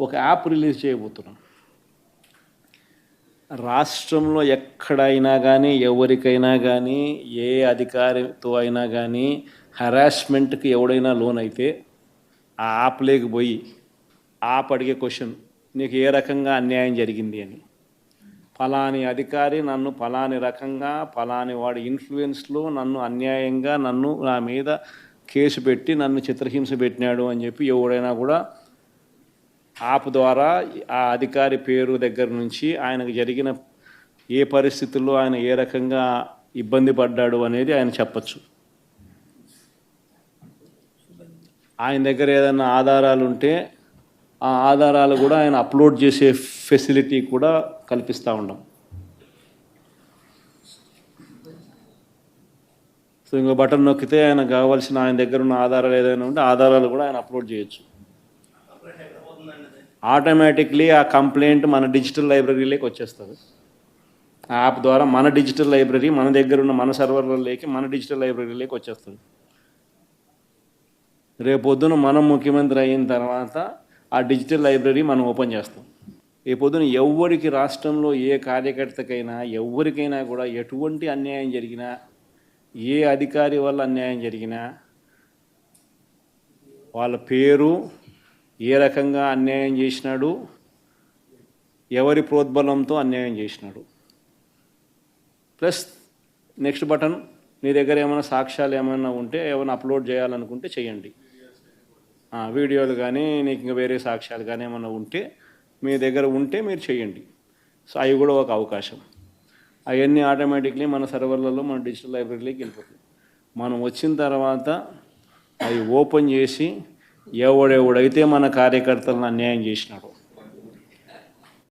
ఒక app release చేయబోతున్నాం. రాష్ట్రంలో ఎక్కడైనా కానీ ఎవరికైనా కానీ ఏ అధికారితో అయినా కానీ హరాస్మెంట్కి ఎవడైనా లోన్ అయితే ఆ యాప్లోకి పోయి యాప్ అడిగే క్వశ్చన్, నీకు ఏ రకంగా అన్యాయం జరిగింది అని. ఫలాని అధికారి నన్ను ఫలాని రకంగా ఫలాని వాడి ఇన్ఫ్లుయెన్స్లో నన్ను అన్యాయంగా నా మీద కేసు పెట్టి నన్ను చిత్రహింస పెట్టినాడు అని చెప్పి ఎవడైనా కూడా యాప్ ద్వారా ఆ అధికారి పేరు దగ్గర నుంచి ఆయనకు జరిగిన ఏ పరిస్థితుల్లో ఆయన ఏ రకంగా ఇబ్బంది పడ్డాడు అనేది ఆయన చెప్పచ్చు. ఆయన దగ్గర ఏదైనా ఆధారాలు ఉంటే ఆ ఆధారాలు కూడా ఆయన అప్లోడ్ చేసే ఫెసిలిటీ కూడా కల్పిస్తూ ఉన్నాం. సో ఇంకో బటన్ నొక్కితే ఆయన కావాల్సిన ఆయన దగ్గర ఉన్న ఆధారాలు ఏదైనా ఉంటే ఆధారాలు కూడా ఆయన అప్లోడ్ చేయొచ్చు. ఆటోమేటిక్లీ ఆ కంప్లైంట్ మన డిజిటల్ లైబ్రరీలోకి వచ్చేస్తుంది. ఆ యాప్ ద్వారా మన డిజిటల్ లైబ్రరీ మన దగ్గర ఉన్న మన సర్వర్లలోకి మన డిజిటల్ లైబ్రరీలోకి వచ్చేస్తుంది. రేపొద్దున మనం ముఖ్యమంత్రి అయిన తర్వాత ఆ డిజిటల్ లైబ్రరీ మనం ఓపెన్ చేస్తాం. రేపొద్దున ఎవరికి రాష్ట్రంలో ఏ కార్యకర్తకైనా ఎవరికైనా కూడా ఎటువంటి అన్యాయం జరిగినా, ఏ అధికారి వల్ల అన్యాయం జరిగినా, వాళ్ళ పేరు, ఏ రకంగా అన్యాయం చేసినాడు, ఎవరి ప్రోద్బలంతో అన్యాయం చేసినాడు, ప్లస్ నెక్స్ట్ బటన్, నీ దగ్గర ఏమైనా సాక్ష్యాలు ఏమైనా ఉంటే ఏమైనా అప్లోడ్ చేయాలనుకుంటే చేయండి. వీడియోలు కానీ నీకు ఇంకా వేరే సాక్ష్యాలు కానీ ఏమైనా ఉంటే మీ దగ్గర ఉంటే మీరు చేయండి. సో అవి కూడా ఒక అవకాశం. అవన్నీ ఆటోమేటిక్లీ మన సర్వర్లలో మన డిజిటల్ లైబ్రరీలోకి వెళ్ళిపోతుంది. మనం వచ్చిన తర్వాత అవి ఓపెన్ చేసి ఎవడెవడైతే మన కార్యకర్తలను అన్యాయం చేసినాడో